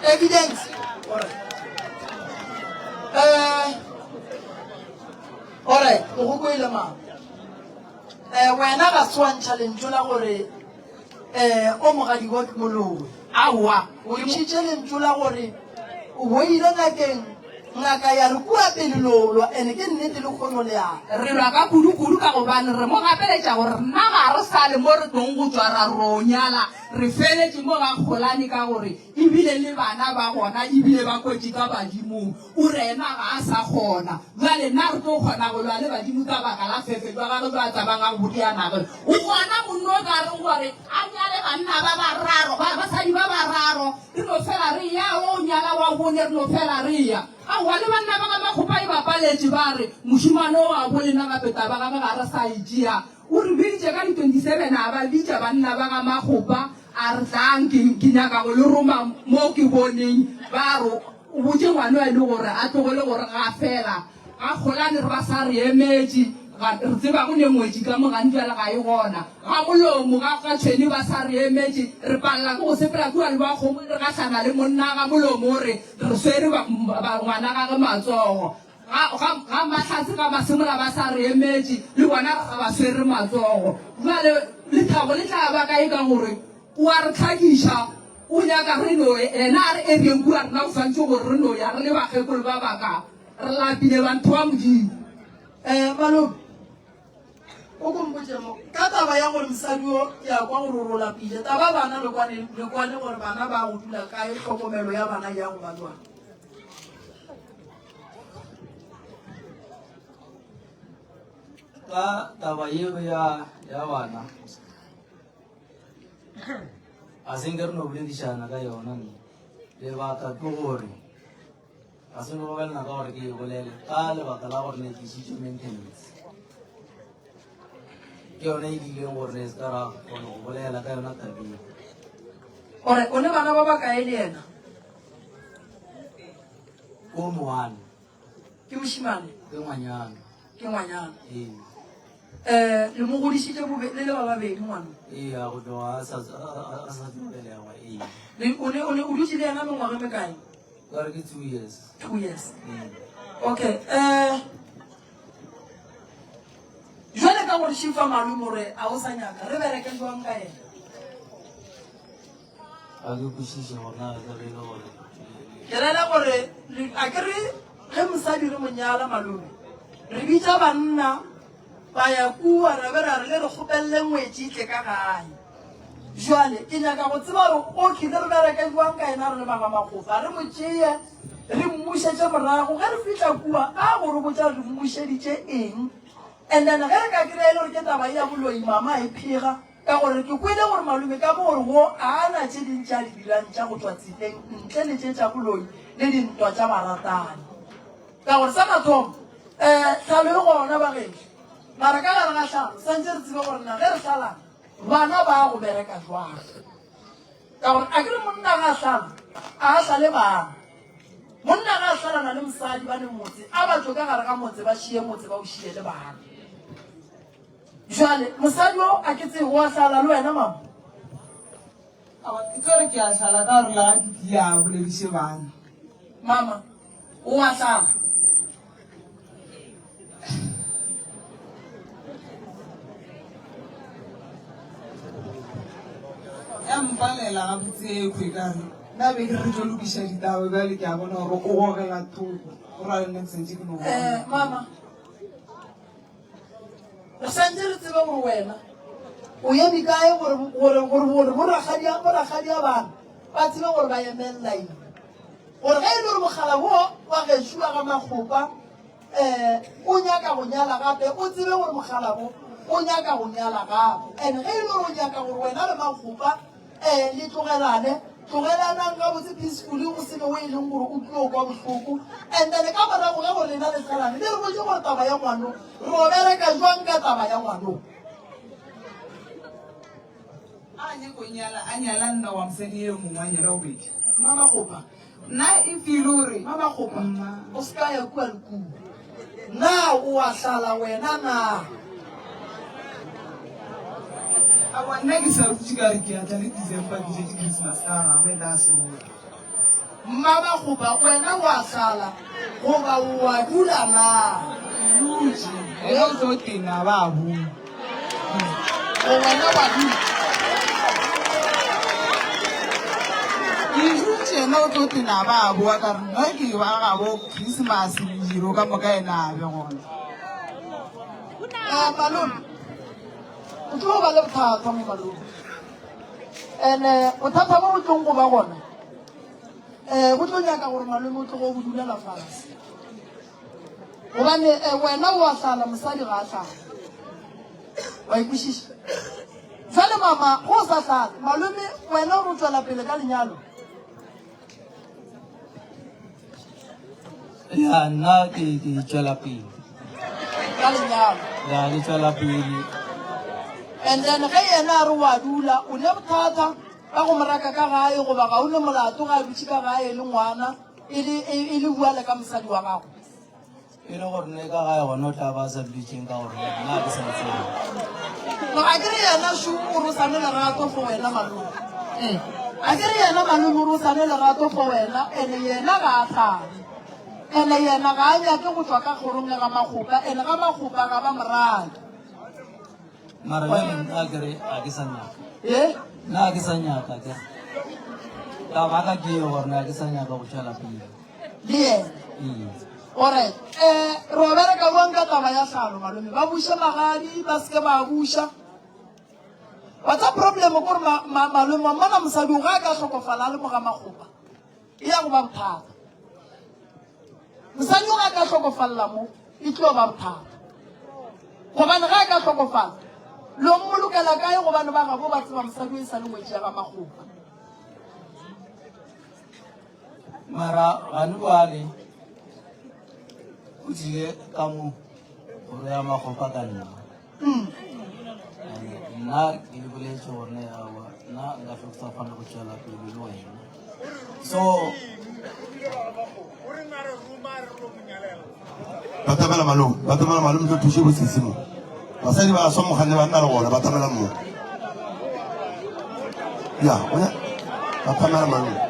evidence. Alright, go go ile ma. Wena ga swan challenge la gore o mogadi go molowe. Awa, o challenge la gore o ile ngakeng ngaka ya re kua pelelo ene ke nnete le khono le ya. Re lwa ka kudu ka gobane re mo gapeletša gore nna ga re sale mo re tong go tswa ra ronyala re feletse mo ga kgolane ka gore ebile le bana ba gona ebile ba kwetse ka badimong o re ena ga a sa kgona jale nna re tlo kgona go lwa le badimo ka baka la fefe jwa gage jwa tsabang a bodianagele o gona monno o ka reng gore a nyale banna ba bararo basadi ba bararo re no fela re ya o nyala wa bone re no fela re ya awa le banna ba ga makgopa e bapaletše ba re mošimane o a bolena gapeta ba gage ga re sa ejea o re biditše ka di-27 a ba bitša banna ba ga makgopa a re tlang ke nyaka go le roma mo ke boneng ba re o botse ngwane wa e le gore a tlogole gore ga fela ga kgolane re ba sa re emetše re tseba go ne ngwetši ka mogantšwale ga e gona ga molomo ga tšhweni ba sa re emetše re palela ke go sepela kua le bakgomo re gahlana le monna ga molomo re swere ngwana gage matsogo ga mahlatse ka masemola ba sa re emetše le bona ba swere matsogo jale lethago le tla ba kae ka gore o a re tlhakiša o nyaka re no ena a re ereng kua rena o swantse gore re no ya re le bakgekolo ba baka re lapile bantho ba modimo malome o kompotse mo ka taba ya gore mosadi o ya kwa gore o lapile taba bana le kwane gore bana ba go dula kae tlhokomelo ya bana ya go balwana ka taba eo ya bana a seng ke re no boledišana ka yona nne lebaka ke gore a se no bobelela ka gore ke e bolele ka lebaka la gore ne ke išitše maintenance ke yone e dileng gore ne se ka ra kgone go bolela ka yona tabeng gore o ne bana ba ba kae le ena ko moane ke mošimane ke ngwanyana ke ngwanyana ee le mo godisitše le ba babedi ngwana ee a go tloga a sa tlobelegwa ee o dutse le ena mengwaga mekae ka re ke 2 years 2 years ee okay jwale ka gore šifa malome gore a o sa nyaka re bereke jwang ka ena a ke kwešiše gona ka re le gore ke rela gore a ke re ge mosadi re monyala malome re bitsa banna ba ya kua ra be ra re le re kgopelele ngwetši tle ka gae jwale ke nyaka go tseba gore okay le re bereke jwang ka ena re le magamakgopa re mo tšeye re mmušetše morago ge re fitlha kua a gore botsa re mmušeditše eng and then ge re ka kry-a e le gore ke taba ya boloi mama e phega ka gore ke kwele gore malome ka mo gore go a na tše dintši a di dirang tša go tswa tseleng ntle le tše tša boloi le dintwa tša baratane ka gore sa mathomo tlhalo e gona bagešo mara ka gare ga tlhalo santse re tsebe gore na ge re tlhalana bana ba go bereka jwang ka gore a ke re monna ga a tlhala a tlhale bana monna ga a tlhalana le mosadi ba ne motse a batho ka gare ga motse ba šie motse ba o šie le bana jwale mosadi o a ke tsego wa tlhala le wena mama ke tsore ke a tlhala ka gore la ke tlile a bolediše bana mama o a tlhala ya mpalela gabotse ekgwe kare nna be ke re tlo lokiša ditabe bjale ke a bona gore o gogela thoko o ra le nexentse ke no mama re santse re tsebe gore wena o eme kae gore boragadi a bana ba tsebe gore ba emelela eng gore ge e le gore mogala bo wa gešua ga makgopa o nyaka go nyala gape o tsebe gore mogala bo o nyaka go nyala gape and ge e le gore o nyaka gore wena le makgopa le tlogelanang ka botse peacefully go sebe o e leng gore o tlo kwa bohloko and then ka morago ge gore lena le tlhalane le re botse gore taba ya ngwano re o bereka jwang ka taba ya ngwano a nyako nyala a nyala nna wa mosadi e mongwe a nyala bobedi mama gopa nna e fele gore mama gopa o se ka ya kua le kua na o a tlala wena na awa nna ke sa rutse ka re ke atla le december ke jetse christmas ka gabe la sore mmaba goba wena wa sala goba wa dula na ena o tlo tena ba bua wena wa dula ke ena o tlo tena ba bua ka re nna ke ba ga bo Christmas diro ka moka ena be gona malome o tlo ba le bothata mo malome ene bothata bo bo tlong go ba gona go tlo nyaka gore malome o tlo go bodulela fase gobane wena o a tlala mosadi ga a tlala wa ikwešiša jale mama go o sa tlala malome wena o re o tswela pele ka lenyalo ya nna ke tswela pele ka lenyalo ya ke tswela pele and then ge yena a re wa dula o ne bothata ka go moraka ka gae goba ga o ne molato ga a dutse ka gae le ngwana e le bua le ka mosadi wa gago e le gore ne ka gae gona o tla ba sa dutšeng ka gore nna ke sa tsena no a kere yena su o re o sane lerato for wena malome a kere yena malome o re o sane lerato for wena and-e yena ga a tlhale and-e yena ga a nyake go tswa ka kgorong ya ga magopa and-e ga magopa ga ba moraki mara jale nna kere a ke sa nyaka e nna ke sa nyaka ke taba ka ke yo gore na ke sa nyaka go tswela pele le yena alright re o bereka buang ka taba ya tlhalo malome ba buša magadi ba seke ba buša what's problem kore malome mmona mosadi o ga a ka tlhokofala a le moga magopa e ya go ba bothata mosadi o ga a ka tlhokofalela mo e tlo ba bothata gobane ga a ka tlhokofala lo mmolokela kae gobane ba gabo ba tseba mosadi o e sa le ngwetši ya ga magopa mara gane bale o tlile ka mo gore ya magopa ka nna nna ke le boletse gorene awa nna nka feksa fana go tswela pele le wena so batamela malome tlo thuse bosisi mo basadi ba swa moganne ba nna le gona batamela mo ya ona batamela malome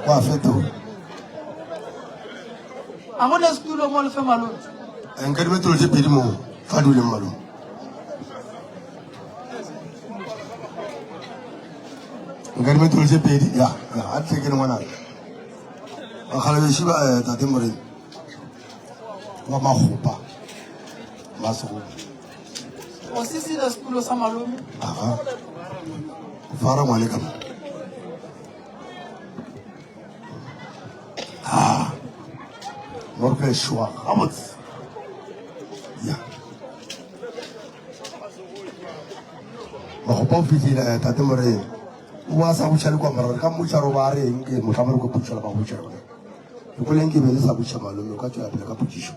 kwa feto a go ne setulo mo lefe malome nka di metolo tse pedi mo fa di leng malome nka di metolo tse pedi ya a tle ke le ngwana ba kgalabesi ba tate morena wa magopa masego o sesile setulo sa malome aga fara ngwane ka mo morke shwa gabotse ya magopa o fitlhile tate morena o a sa botšha le kwa morago ka motšaro ba reng ke motlhamare ko putšala ba botša yone ke koleng ke be le sa botša malome o ka tswela pele ka potšišo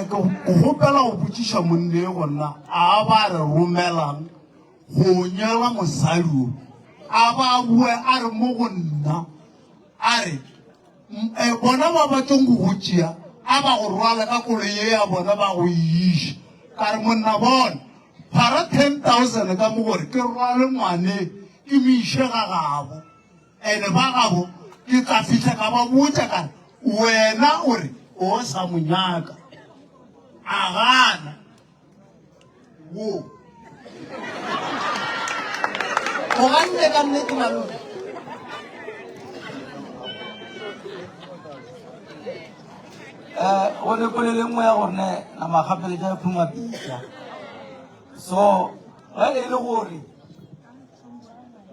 go gopela go botsiša monne gonna a ba re romelang go nyala mosadi o a ba bue a re mo go nna a re bona ba batlong go go tšea a ba go rwala ka koloi ye ya bona ba go iša ka re monna bona phara 10,000 ka mo gore ke rwale ngwane ke mo iše ga gabo and-e ba gabo ke tla fitlha ka ba botsa kare wena o re o sa monyaka a gana wo go ganne ka nnete malome go le polele nngwe ya gorene na magapele ja phuma pitša so ga e le gore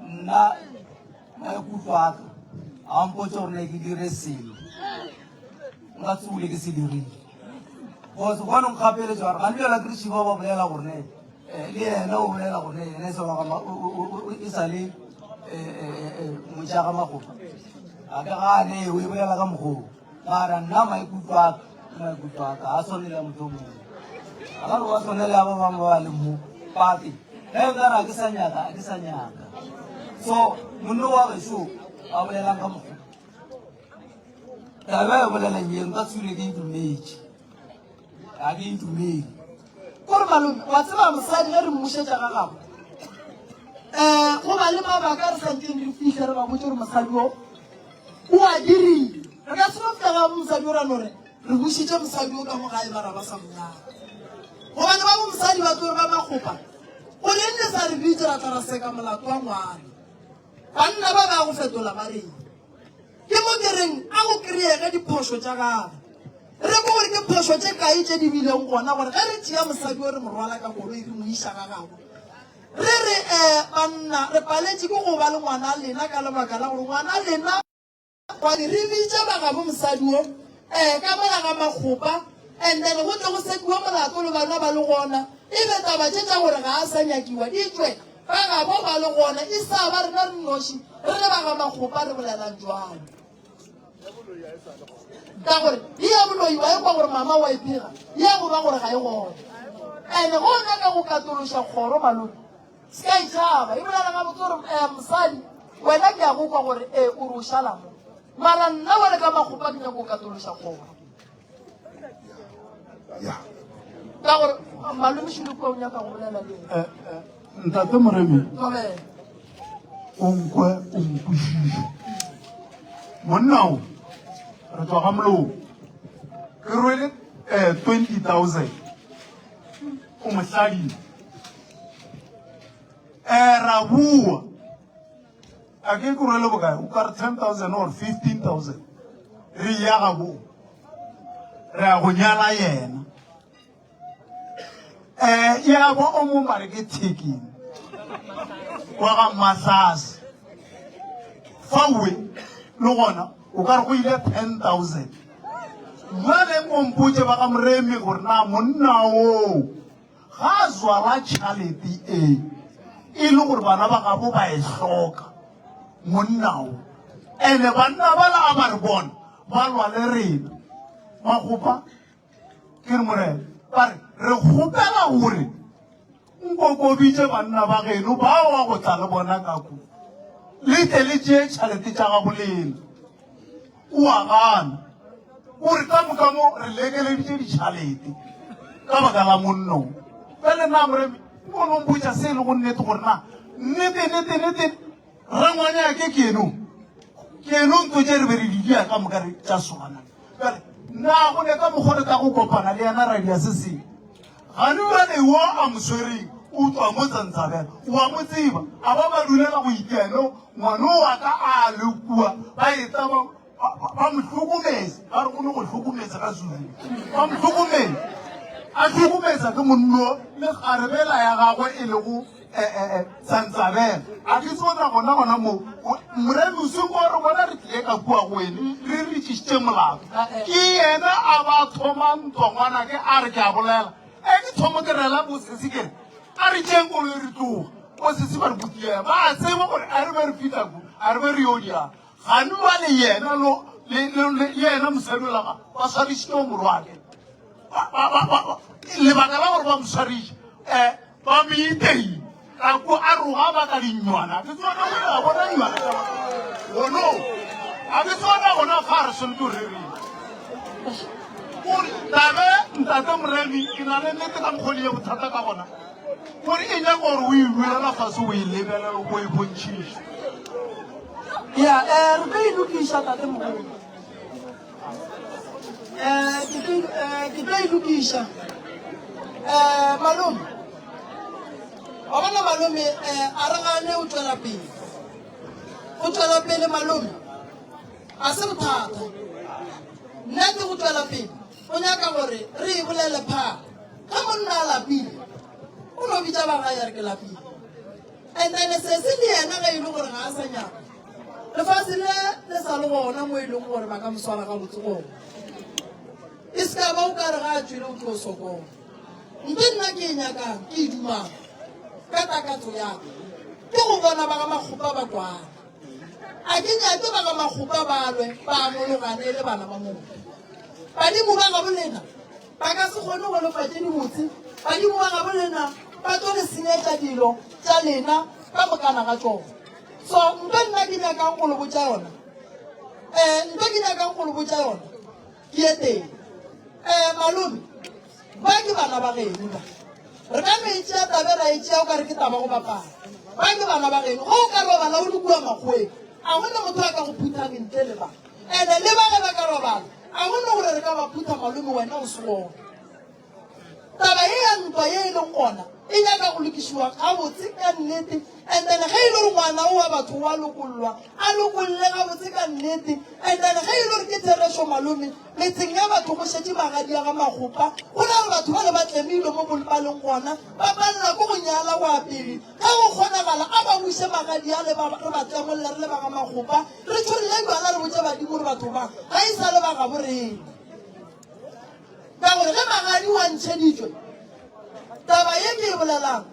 nna maikutlo aka a mpotse gorene ke dire selo nka tsole ke se dirile bose gone nkgapeletse gore gane lela krisiba ba bolela gorene le yena o bolela gorene yena e sa le motšaga magopa a ke gane o e bolela ka mokgoo mara nna maikutlo aka a tshwanele ya motho mongwe a ka re wa tshwanele ya ba bangwe ba ba leng mo pate ge nkare a ke sa nyaka so monno wa gešo a bolelang ka mokgwa tabe e bolelang ye nka tswile ke itumetse a ke itumele kore malome wa tseba mosadi ge re mmušetša ga gago go ba le mabaka re santseng re fitlhe re ba botse gore mosadi o a dirile re ka se ba fitlha ga mosadi o rano re re bušitše mosadi o ka mo gae bara ba sa monyaka gobane ba bo mosadi ba tore ba makgopa go lenne sa re bitse ra tla ra seka molato wa ngwana banna ba ba go fetola ba reng ke mo ke reng a go kry-ege diphoso tša gage re ko gore ke phoso tše kae tše di bileng gona gore ge re tšea mosadi o re mo rwala ka koloi re mo iša ga gago re re banna re paletše ke go ba le ngwana lena ka lebaka la gore ngwana lena re bitse bagabo mosadi o ka mola ga makgopa and then go tle go sekiwa molato le bana ba le gona e be taba tše tša gore ga a sa nyakiwa di tswe bagabo ba le gona e sa ba rena re noši re le baga makgopa re bolelang jwalo ka gore e ya boloi wa e kwa gore mama wa epega e ya go ba gore ga e gona and-e go nyaka go katološa kgoro malone se ka itšhaba e bolela ga botse gore mosadi wena ke ya go kwa gore o re o šalamo mara nna wale ka makgopa ke nyaka go katološa kgoro ka gore malome šiloko o nyaka go bolela le ntate Moremi tobela o nkwe o nkwešiše monna o re tswa ga molomo ke rwele 20,000 o mosladile ra bua a ke ke rwele bokae o ka re 10,000 or 15,000 re ya ga boo re a go nyala yena ya bo o mo bare ke thekeng wa ga Matlase fawe le gona o ka re go ile 10,000 jwale kompotse ba ga Moremi gore na monna o ga zwala tšhalete e le gore bana ba gabo ba e hloka monna o ene banna ba la ba re bona ba lwa le rena makgopa ke re Moremi ba re kgopela gore nkokobitše banna ba geno ba wa go tla le bona ka ko le tle le tšee tšhalete tša gago lena o a gana gore ka moka mo re lekeleditše ditšhalete ka baka la monno pele na Moremi o nompotša se e le go nnete gore na nnete rangwane ya ke keno nto tše re be re didia ka moka re tša swana na go ne ka mokgore ka go kopana le yana radia se seng gane jale wo a moswereng o tswa mo Tsantsabela wa mo tseba a ba ba dulela go ikeno ngwana wa ka a le kua ba eta ba mo hlokometse ba re go ne go hlokometse ka Zulu ba mo hlokometse a hlokometsa ke monno le kgarebela ya gagwe e le go Tsantsabela a ke tsona gona mo Moremi o seng gore bona re tlile ka kua go wene re re tšhišitše molato ke yena a ba thoma ntongwana ke a re ke a bolela ke thomo ke rela bosese kere a re tšeng koloi re tloga bosese ba re botia ba a tseba gore a re be re fitlha ko a re be re yo dia gane ba le yena mosadi olaga ba swarišitše o morwake lebaka la gore ba mo swariše ba meitei ka ko a roga ba ka dinnywana ke tsona go ya bona nnywana gono a ke tsona gona fa re sonto rereng tabe ntate Moremi ke na le nnete ka mokgoli ye bothata ka gona gore e nyaka gore o e buelela fase o e lebelela go e bontšhiša ya re ka ilokiša tate mogolo ke tla ilokiša malome wa bona malome a re gane o tswela pele malome a se bothata nnete go tswela pele o nyaka gore re e bolele phaka ka monna a lapile o no bitša ba gae a re ke lapile and then se se le yena ga e le gore ga a sa nyaka lefase le sa le gona mo e leng gore ba ka moswara ka botsogong e se ka ba o ka re ga a tswile o tlo sokola nte nna ke e nyakang ke e dumang ka takatso yaka ke go bona ba ga makgopa ba kwana a ke nyake ba ga makgopa ba lwe ba mologane le bana ba mongwe badimo ba ga bolena ba ka se kgone go lefatše dibotse badimo ba ga bolena ba tlo le senyetša dilo tša lena ka mokana ga tsona so nto nna ke nyakang go le botša yona ke e teng malome ba ke bana ba geno ba re ka no e tšea tabe ra e tšea o ka re ke taba go bapala ba ke bana ba geno go o ka robala o le kua makgweng a gona motho a ka go phutha bentle le bana and-e le ba ge ba ka robala a gona gore re ka ba phutha malome wena o se gona taba ye ya ntwa ye e leng gona e nyaka go lokišiwa gabotse ka nnete and then ge e le gore ngwana o wa batho wa lokollwa a lokolle gabotse ka nnete and then ge e le gore ke thereso malome metseng ya batho go šetse magadi a ga magopa go na le batho ba le ba tlemile mo baleng gona ba palela ko go nyala go apele ga go kgonagala a ba buise magadi a le re ba tlemolle re le ba ga magopa re tshwanele jala re botse badimo re batho ba ga e sa le ba ga boreng ka gore ge magadi wa ntšheditšwe taba ye ke e bolelang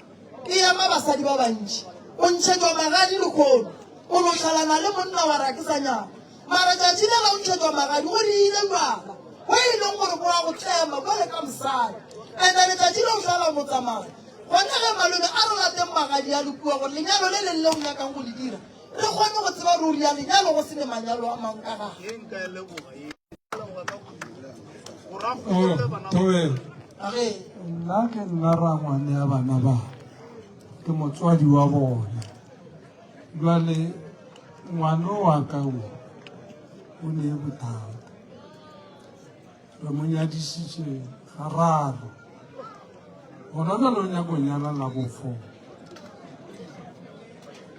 ke ema basadi ba bantši o ntšhetšwa magadi le kgono o lotlhalana le monna wa rakisanyana mara tšatši le la o ntšhetšwa magadi go diile jala go e leng gore go wa go tlema jale ka mosadi and then tšatši le o tlhala motsamao gona ge malome a re lateng magadi a lekua gore lenyalo le le le o nyakang go le dira re kgone go tseba ruri ya lenyalo go se le manyalo a mang ka gage age nna ke nna rangwane ya bana ba ke motswadi wa bona jale ngwana wa ka o ne e bothata re mo nyadišitše gararo gona jale o nyako nyala la bofo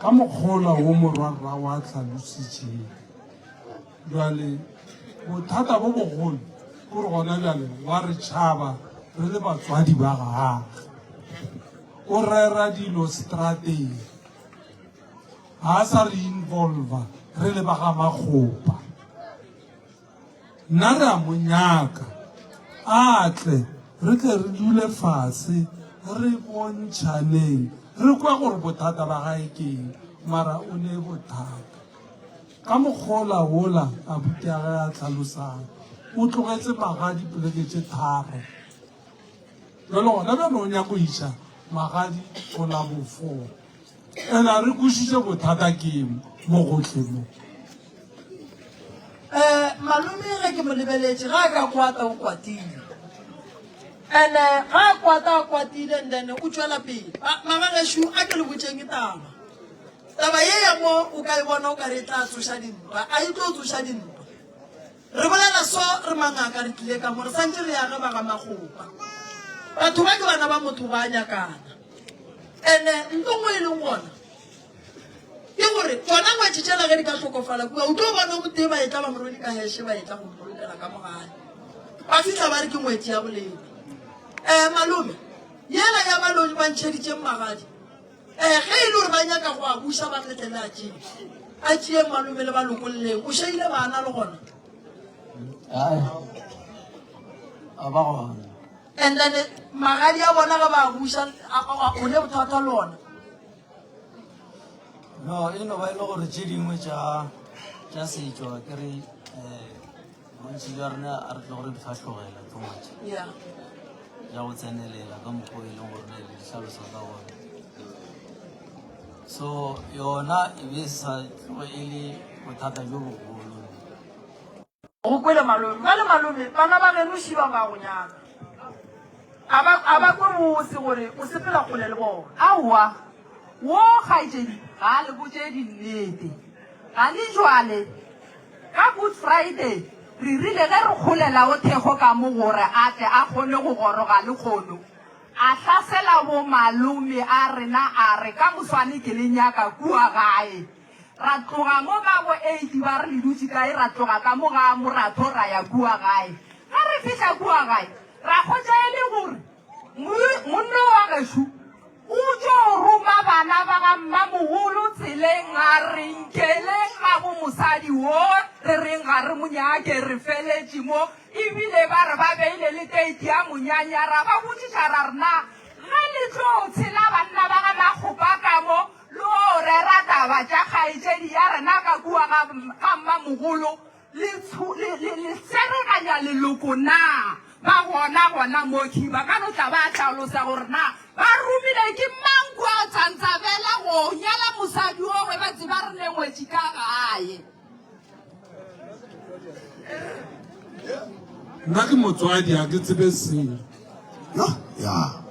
ka mokgola wo morwarra wa tlhalositšeng jale bothata bo bogolo kore gona jale wa re tšhaba re le batswadi ba gage o rera dilo strateng ga a sa re involva re le ba ga magopa nna re a mo nyaka a tle re tle re dule fase re bontšhaneng re kwa gore bothata ba gae keng mara o ne bothata ka mokgola wola a buti a ge a tlhalosang o tlogetse magadi poleke tše tharo jale gona bjane o nyako iša magadi go la bofo and a re kwešiše bothata keng mo gotlhe mo malome ge ke mo lebeletše ga a ka kwata o kwatile and ga a kwatile and then o tšwela pele magagešo a ke le botšeng ke taba ye ya mo o ka e bona o ka re e tla tsoša dimpa a e tlo tsoša dimpa re bolela so re mangaka re tlile ka mo re santse re yage ba ga magopa batho ba ke bana ba motho ba nyakana and-e nto ngwe e leng gona ke gore tsona ngwetšetšela ge di ka tlhokofala kua o tlo bona gotee ba etla ba morwedi ka heshe ba etla go mbolokela ka mogale ba fitlha ba re ke ngwetši ya boledi malome yela ya baloi ba ntšheditšeng magadi ge e le gore ba nyaka go a buša ba tletlele a tšee malome le ba lokolleng o šaile bana le gona a ba gona and then magadi a bona ga ba buša o ne bothata le ona no e no ba e le gore tše dingwe tša setšo ke re bontši jwa rena a re tle gore di fatlhogela too much ya ja go tsenelela ka mokgwa e leng gore ne le ditlhaloso ka gona so yona e be sa tlogo e le bothata jo bogolo go kwele malome ba le malome bana ba geno šiba ba go nyaka a ba kwe bose gore o sepela kgole le bona aowa wo kgaetšedi ga a le botše dinnete ga le jwale ka good friday re rile ge re kgolela o thekgo ka mo gore a tle a kgone go goroga le kgono a hlasela bo malome a rena a re ka moswane ke le nyaka kua gae ra tloga mo ba bo 8 ba re le dutse kae ra tloga ka mo ga moratho ra ya kua gae ga re fitlha kua gae ra kgotsa e le gore monno wa gešo o tšo roma bana ba ga mmamogolo tseleng a re nkeleng ga bo mosadi wo re reng ga re monyake re feletše mo ebile ba re ba beile le teiti ya monyanya ra ba botšiša ra rena ge le tlo tshela banna ba ga magopa ka mo le o rera taba tša kgaetšedi ya rena ka kua ga mmamogolo le sereganya leloko na ba gona mo khiba ka no tla ba tlhalosa gore na ba romile ke mang kua tsantsabela go nyala mosadi o gwe ba tseba re lengwetše ka gae nna ke motswadi a ke tsebe selo ya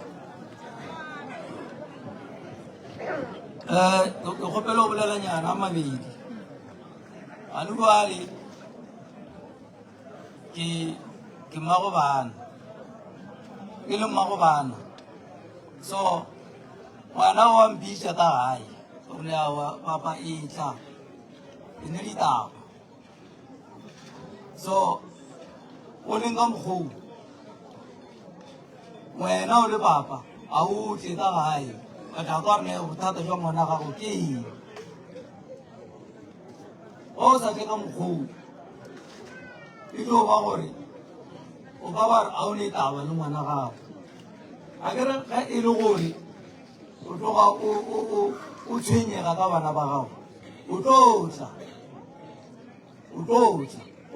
ke kgopela go bolelanyana a mabedi ane jwale ke mmagobana ke le mmagobana so ngwana wa mpitša ka gae o ne a papa e tla e ne ditaba so o leng ka mokgou wena o le papa a o tle ka gae ka tla ka rene bothata jwa ngwana gago ke eng o sa tle ka mokgou e tlo ba gore o ka ba re a o ne taba le ngwana gago a kere ga e le gore o tloga o tshwenyega ka bana ba gago o tlotla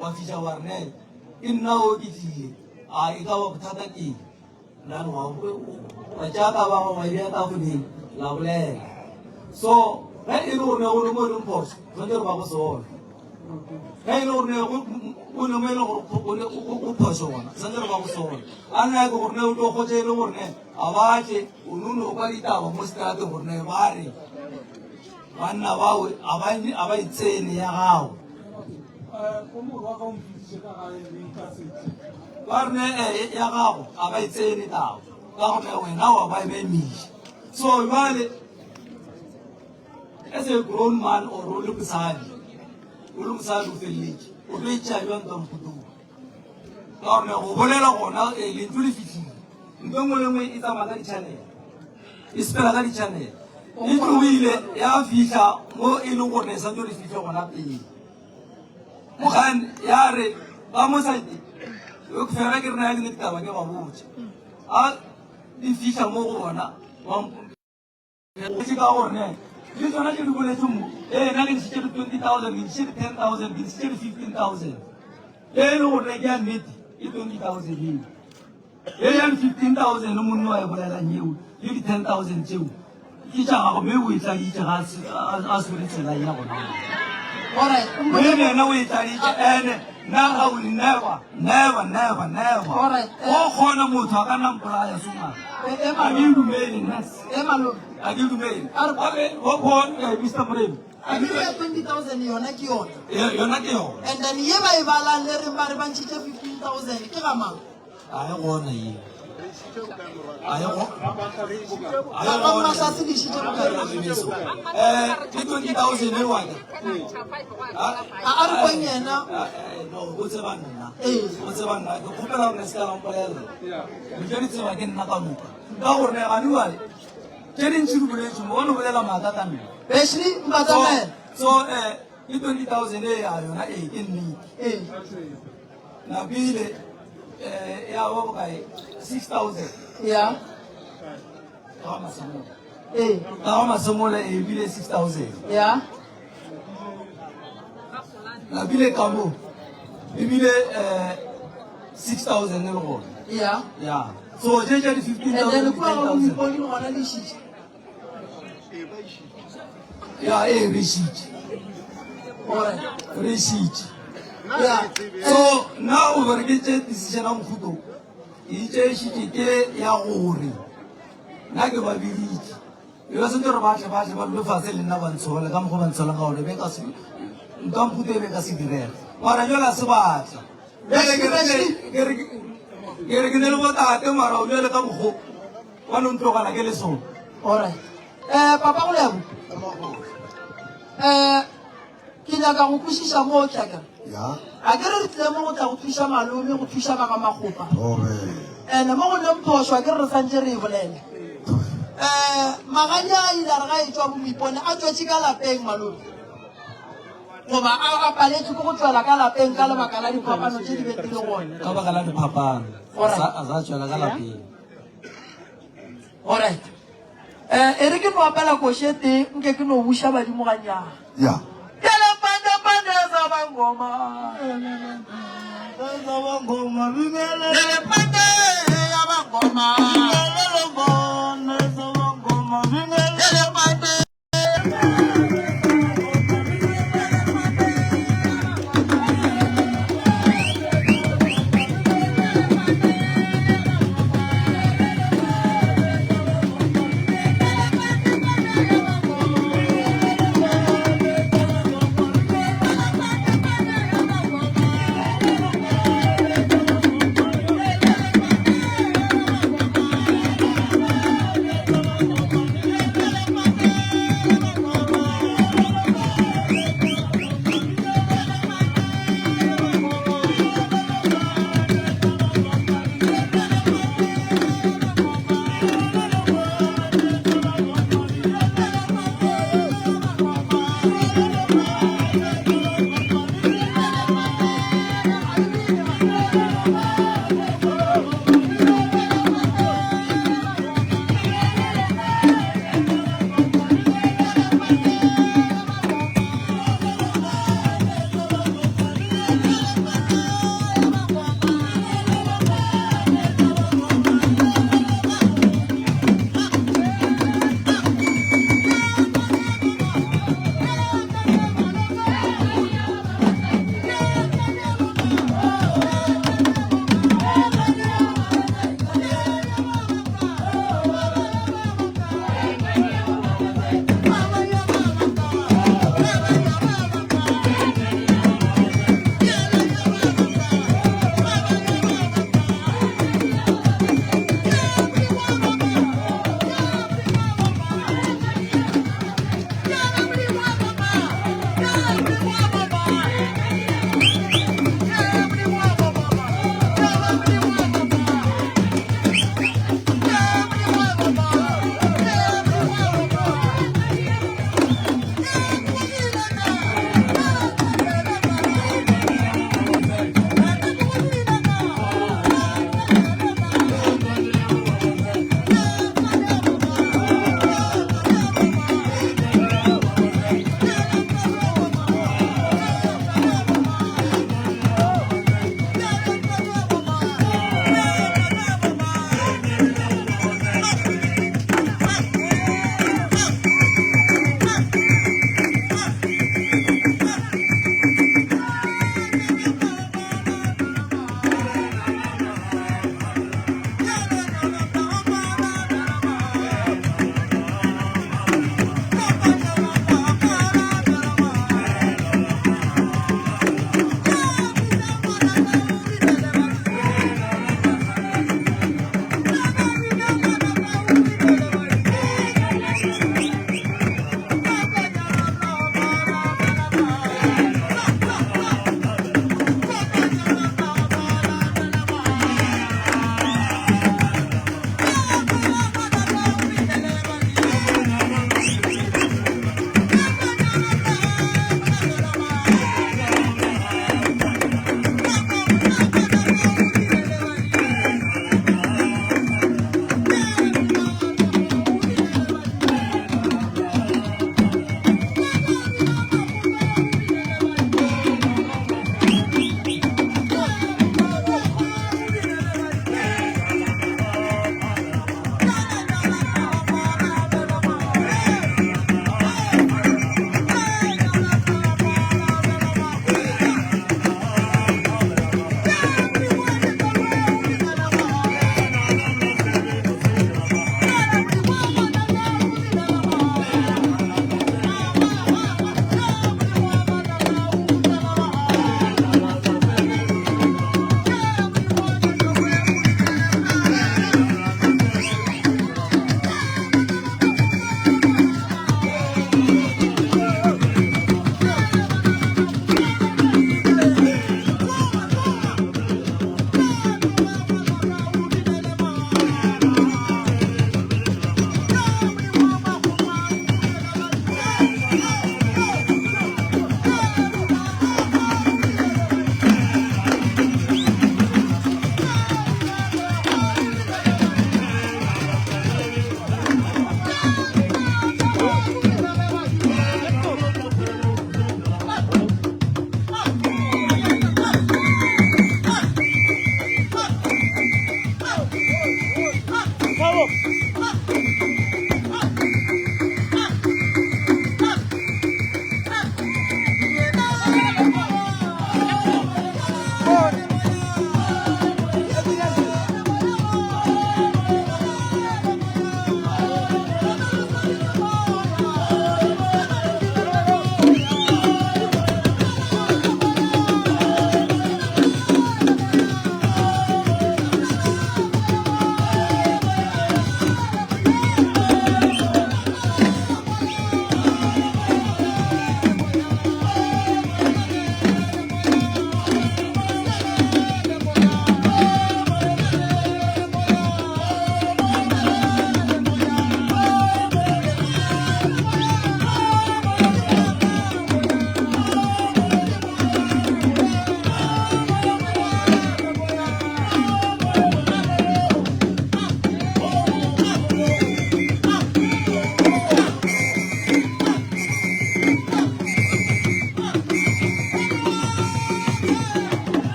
wa fiša wa rene ke nna o ke tlile a e ka ba bothata keng nane wa jaaka ba go wa bea ka godimo la bolela so ga e le gorene go le mo e leng phoso tshwanetse re ba go sona ga e le gorene o le mo e leng gore o phoso gona tshwanetse re ba go sona a nna ke gorene o tlo kgotse e le gorene a batle o none o kwa ditaba mo seterateng gorene ba re banna bawe a ba itsene ya gago ba rene ya gago a ba itsene taba ka gone wena wa ba ememiša so jale as a grown man or o le mosadi o feleletse o tlo etšha jwang ka mphutong ka gone go bolela gona lentlo le fitlhile nto ngwe le ngwe e tsamaya ka di-channel e sepela ka di-channel e tlogile ya fitlha mo e leng gore ne santse re fitlhe gona pele mogane ya re ba mosadi fela ke rena ya kene ditaba ke ba botse a di fitlha mo go bona ka gorene le tsona ke di boletse mo na ke ntšhitše di 20,000 ke ntšhitše di 10,000 ke ntšhitše di 15,000 e le gore ke ya nnete ke 20,000 eo ya di 15,000 monne wa e bolelang eo le di 10,000 tseo ke tša gago mme o e tladitše a seretšela ya gona mme ena o e tladitše ene nna ga o never o kgona motho a ka nampolaya songaka a ke dumele a ke dumele Mr. Moremi ya 20,000 yona ke yona yona ke yona and then ye ba e balang le reng ba re ba ntšhitše 15,000 ke ga mang a e gona ye masase dišitše ke 20,000 e waka a re kweng yena o tseba nna ke kgopela gore se ka lampolela ntho di tseba ke nna ka moka ka gorene gane wale ke dintšhi di boletse mo bone bolela maaka ka nna besli mpatsamela so ke 20,000 e ya yona ke nnete napile ya ba bokae 6,000 ya ka ga masemola ebile 6,000 ya napile ka mo ebile 6,000 e le gone ya ya so jeja di and then kua go 15,000 ipone gona dišitše ya e rešitše ore rešitše ya so nna o bereketse decision a mofuto ke itšešitše ke ya gore nna ke babeditše e ba sentse gore batle ba dule fase le nna bantshole ka mokgo ba ntsholang ka gone nka mofuto e be ka se direga mara jala se batla ke re ke ne le botate mara o jale ka mokgo wa ne ntlogana ke le sone ore papa go lebo ke nyaka go kwešiša mo o tlaka ya a ke re re tlile mo go tla go thuša malome go thuša ba ga magopa tobe and mo go leng phoso a ke re re santse re e bolele maganya a ile a re ga e tswa bomoipone a tswetse ka lapeng malome goba a paletse ko go tswela ka lapeng ka lebaka la diphapano tse di betile gone ka baka la diphapano a sa tswela ka lapeng alright e re ke no apela košete nke ke no buša badimo ganyana ya kelepandepande za bangoma kelepande ya bangoma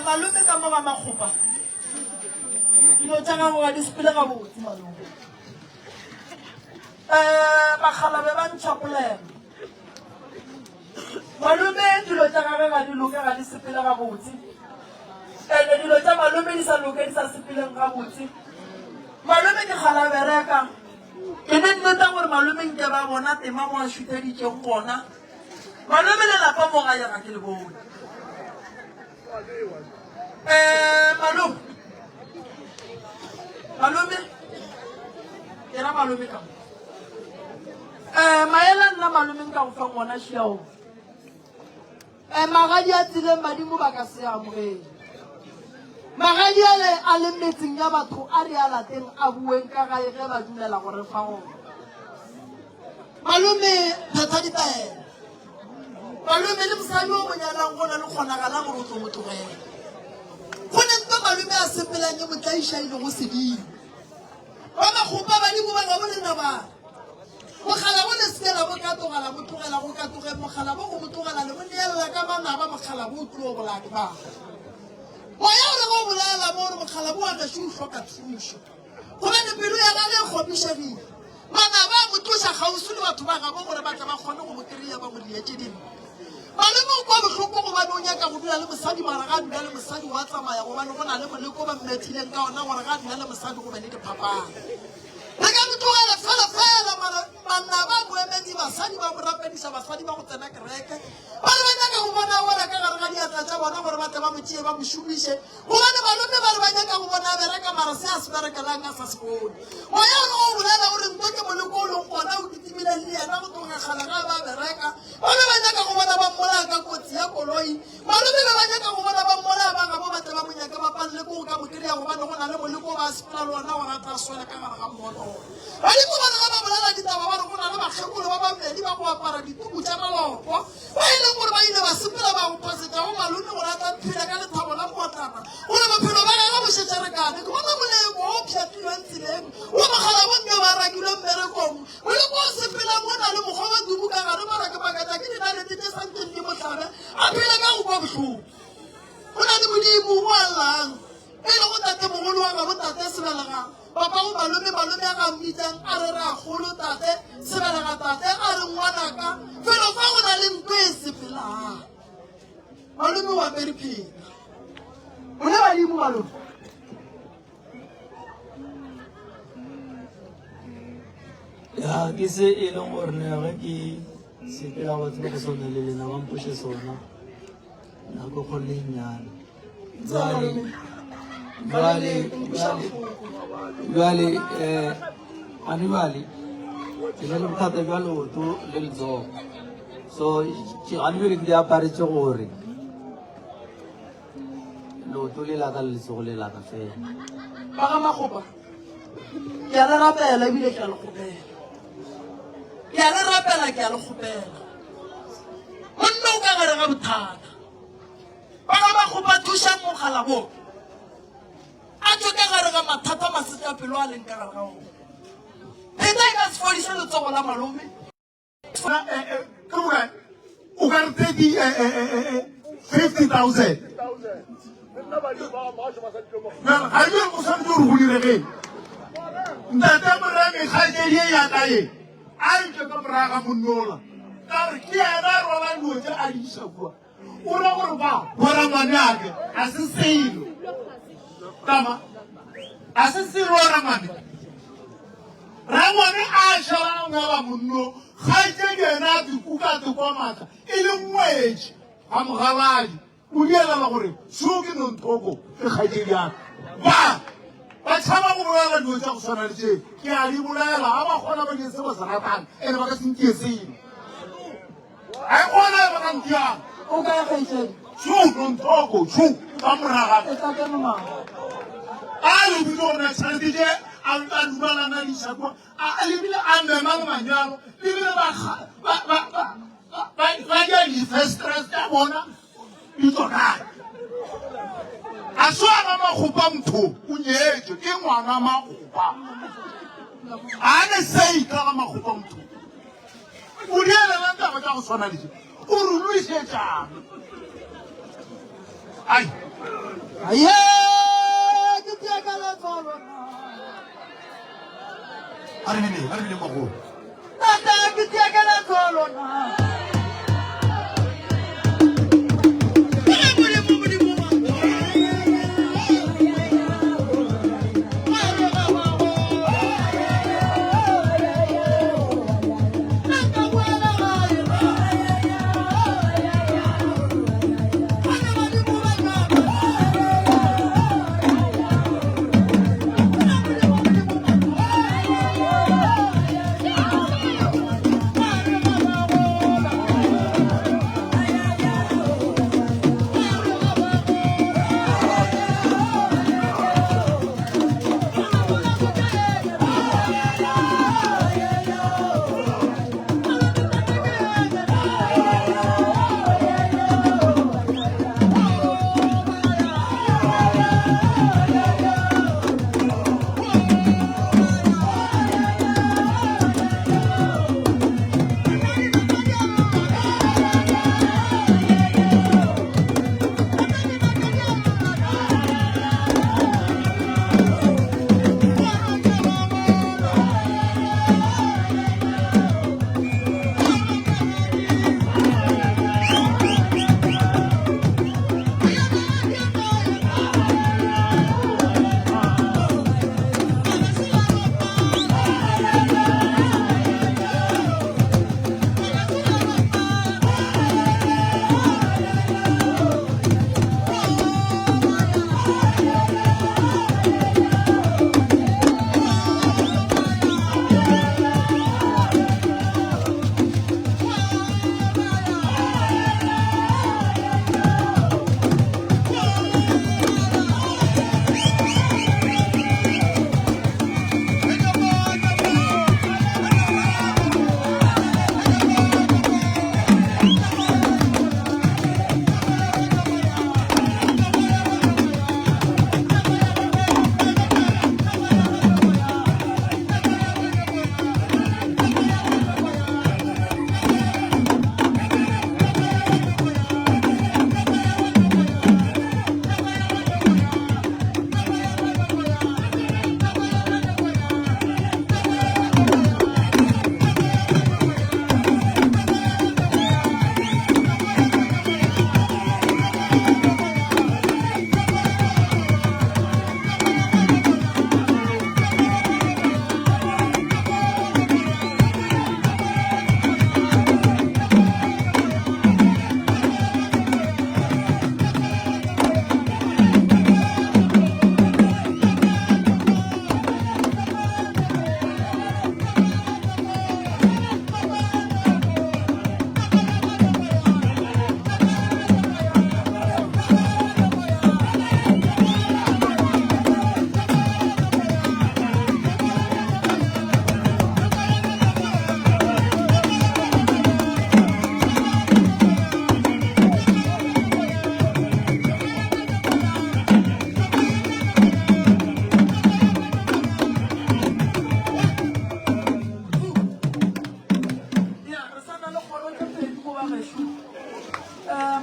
Malome ka mo ga makgopa dilo tsa gago ga di sepele ga botse malome bakgalabe ba ntšhapolela malome dilo tsa gage ga di loke ga di sepele ga botse ene dilo tsa malome di sa loke di sa sepeleng ga botse malome ke kgalabereka ke ne nneta gore malome nke ba bona tema mo a šutheditšeng gona malome lelapa mo ga yaga ke le bone malome malome ke ra malome ka maela nna malomeng ka go fa ngwana šeo magadi a tsileng badimo ba ka se amogele magadi ale a le metseng ya batho a re a lateng a bueng ka gae ge ba dumela gore fa gona malome phetha ditaela malome le mosadi o monyalang go na le kgonagala gore o tlo mo tlogela go ne nto malome a sepelang ye motlaiša ile go sedimo ba makgopa badimo ba ga bolena bana mogala bo le sekela bo ka togela bo tlogela go ka toge mogala bo go mo tlogela le mo neelela ka manaba mogala bo o tlo bolake ba moya o le go bolela mo gore mogala bo wa gaše o hloka thušo gobane pelo ya gage e kgomišegile manaba a mo tloša kgausi le batho ba gabo gore ba tla ba kgone go mo kry-a ba mo dietse dingwe malome o kwa bohloko gobane o nyaka go dula le mosadi mara ga dula le mosadi wa tsamaya gobane go na le moleko ba mmethileng ka ona gore ga dula le mosadi go bane diphapang re ka motlogela fela mara banna ba boemedi basadi ba mo rapedisa basadi ba go tsena kereke ba le ba nyaka go bona wela ka gare ga diatla tša bona gore ba tle ba mo tšee ba mo šomiše gobane malome ba le ba nyaka go bona a bereka mara se a se berekelang a sa se bone moya o le go bolela gore nto ke moleko o leng gona o kitimile le yena go tlogekgala ga ba bereka ba be ba nyaka go bona ba mmola ka kotsi ya koloi malome be ba nyaka go bona ba mmola ba gabo ba tle ba mo nyaka ba panle ko go ka mo kry-a gobane go na le moleko o ba sepela le ona gore a tla swele ka gare ga mmono badimo bana ga ba bolela ditaba ba re go na le bakgekolo ba babedi ba go apara dituku tša maloko ba e leng gore ba ile ba sepela ba go poseta go malome gore a tla phela ka lethabo la motlana gore bophelo ba gaga bo šetšerekane ke bona molemo o pšhatilweng tseleng o mogala bonne ba rakilweng mmerekong moleko o sepelang o na le mokgwa wa dubu ka gare mara ke pakata ke dinalete tse santseng di motlhabe a phela ka go kwa bohloko go na le modimo o allang e le go tate mogolo wa gabo tate sebelegang papa go malome a ga mmitsang a re re a golo tate sebelega tate a re ngwanaka felo fa go na le nko e sepelang malome wa periphela o ne badimo malome ya ke se e leng gore ne ge ke sepela batho ba go sone le lena ba mpoše sona nako kgolenyana jale ane bale ke na le bothata jwa leoto le letsogo so gane bele ke di aparetse gore leoto le laka le letsogo le laka fela ba ga magopa ke a le rapela ebile ke a le kgopela ke a le rapela ke a le kgopela monne o ka gare ga bothata ba ga magopa thušang mogala bo a tswe ka gare ga mathata masetse a pelo a leng ka gare ga ona pheta e ka se fodise letsogo la malome ke bokae o ka re tedi 50,000 ga e o santse gore go diregeng ntate moreme kgaedi e yakae a ntse ka moraga monnola ka re ke ena a rolang dilo tse a di isa kua o ra gore ba bora ngwane ake a se seilo tama a se seilo rangwane rangwane a šala ngaba monno kgaedi ena a dikukate kwa maatla e le ngwetši ga mogaladi o dielela gore seo ke nonthoko ke kgaedi yaka ba tšhaba go bolela dilo tša go swana le tšee ke a di bolela a ba kgona ba die se ba se ratang ande ba ka sentie seno a e kgona e ba ka ntiang o ka ya kgaitsedi seo nonthoko seo ka moraga e tla keno maga a lebile gona tšhelete tše a dumalana dišakwa a lebile a mema le manyalo lebile ba ja di-festres tša bona di tsokane a swana magopa motho o nyetše ke ngwana magopa a ne seika ga magopa motho o dielelang taba tša go swana leše o roloišetšang ai aye ke tia ka letsolona a re bile magolo tata ke tia ka letsolona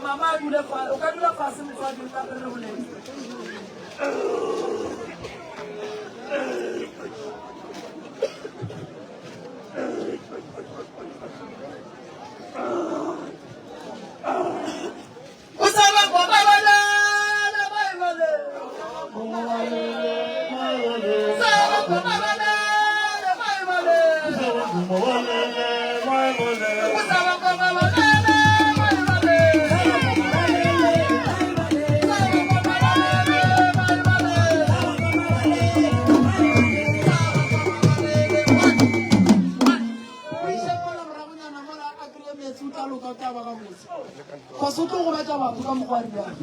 Mama dule fa, o ka dula fase motswadi ka re boleng.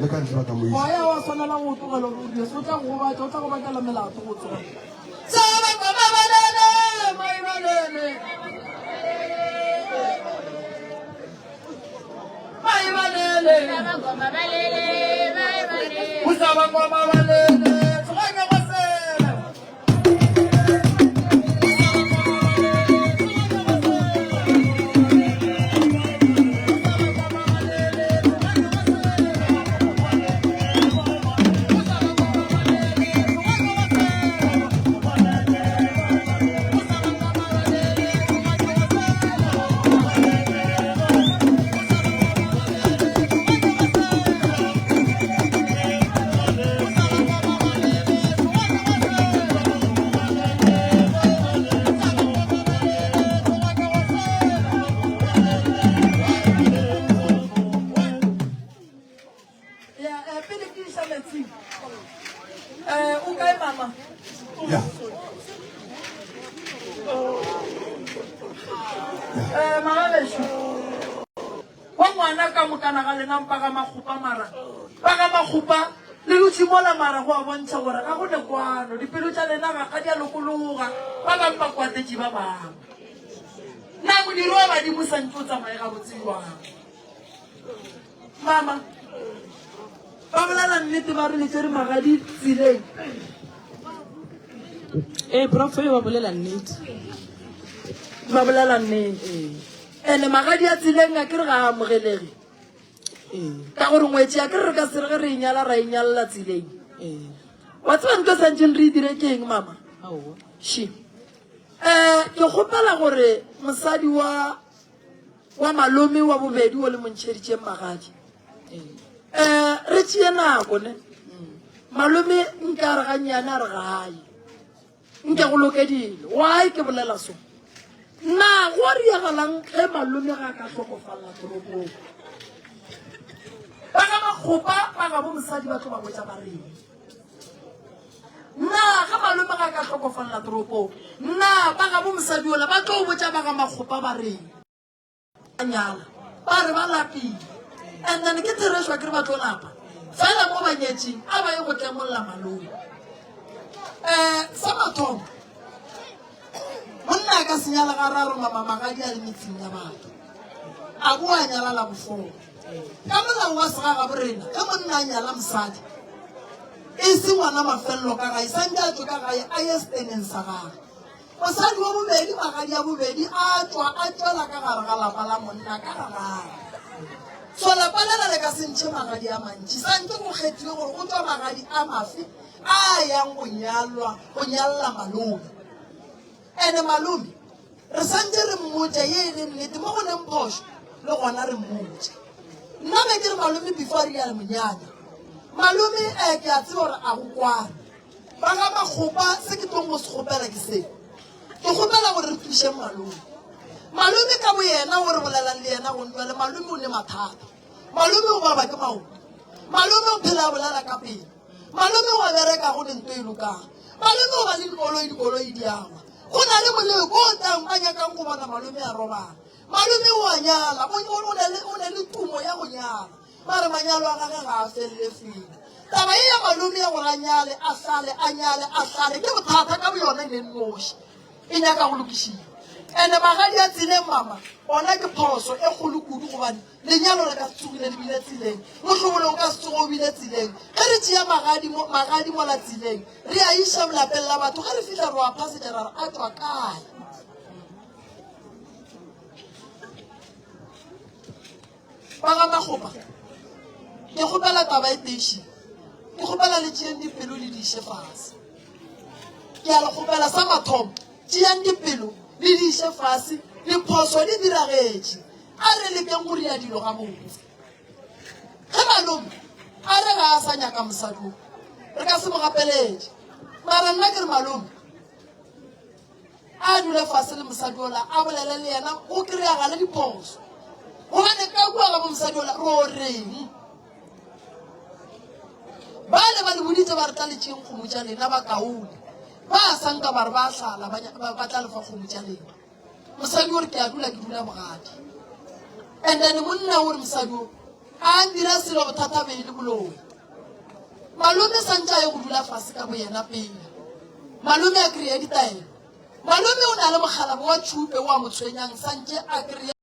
Le ka ntlha ka moisa. Moya wa tshwanela go tlogela go di so tla go batla o tla go batla melato go tsona. Yeah. Ngwana ka mokana ga lena mpa ga magopa mara ba ga magopa le lutshimola mara go a bontsha gore ga go ne kwano dipelo tsa lena ga ka di a lokologa ba bang ba kwatetse ba bang nna modiri wa badimo santse o tsamaye ga botsiwang mama ba bolela nnete ba re le tsere magadi tseleng profe ba bolela nnete ba bolela nnete ene magadi a tseleng a ke re ga amogelege ka gore ngwetse a ke re ka sere ge re inyala ra inyalela tseleng wa tseba nto santseng re dire ke eng mama she ke kgopela gore mosadi wa malome wa bobedi o le montšheditšeng magadi re tšee nako ne malome nka re gannyane a re gae nke go lokedile why ke bolela so na go riagalang ge malome ga ka tlhokofalela toropong ba ga magopa ba ga bo mosadi ba tlo ba ngwetsa ba reng na ga malome ga ka tlhokofalela toropong na ba ga bo mosadi ola ba tlo botsa ba ga magopa ba reng a nyala ba re ba lapile and then ke thereswa ke re ba tlo lapa fela mo banyetseng a ba ye go tlemolola malome sa mathomo monna ka senyala ga raro mama magadi a le metseng ya batho a bo a nyala la bofolo ka molao wa sega ga borena ge monna a nyala mosadi e se ngwana mafelelo ka gae santse a tswe ka gae a ye steneng sa gage mosadi wa bobedi magadi a bobedi a tswela ka gare ga lapa la monna ka gagare so lapa lela le ka sentšhe magadi a mantši santse go kgethile gore go tswa magadi a mafe a yang go nyalela malome ene malome re santse re mmotsa ye e leng nnete mo go leng phoso le gona re mmotsa nna be ke re malome before re ya le monyanya malome ke a tseba gore a go kwane ba ga magopa se ke tlong go se gopela ke se ke gopela gore re thuše malome ka bo yena gore bolelang le yena go ntwa le malome o ne mathata malome o baba ke maoto malome o phela a bolela ka pele malome o a bereka go lento e lokang malome o ba le dikoloi di agwa go na le moleo ko o tlang ba nyakang go bona malome a robala malome o a nyala o ne le tumo ya go nyala mare manyalo a gage ga a felele fela taba e ya malome ya gore a nyale a hlale ke bothata ka bo yona e leng noši e nyaka go lokišiwa ande magadi a tseleng mama ona ke phoso e kgolo kudu gobane lenyalo re ka se tsogile le bile tseleng motlhobolo o ka se tsogo o bile tseleng ge re tšea magadi mola tseleng re a iša bolapeng la batho ge re fitlha re wa phasetša ra re a tswa kae ba ga Makgopa ke kgopela taba e teiši ke kgopela le tšeeng dipelo le di iše fase ke a le kgopela sa mathomo tšeeng dipelo le di iše fase diphoso di diragetše a re lekeng go ria dilo ga botse ge malome a re ga a sa nyaka mosadi re ka se mo gapeletše mara nna ke re malome a dule fase le mosadi ola a bolele le yena go kry-agale diphoso gobane ka kua ga bo mosadi ola ro reng ba le ba le boditse ba re tla letšeng kgomo tša lena ba kaone ba sanka ba re ba hlala ba tla lefa kgomo tša lena mosadi ore ke a dula bogadi and then monna ore mosadi o a dira selo bothata bele boloi malome santša ye go dula fase ka bo yena pele malome a kry-a ditaelo malome o na le mogala wa tšhupe wa mo tshwenyang santše a kry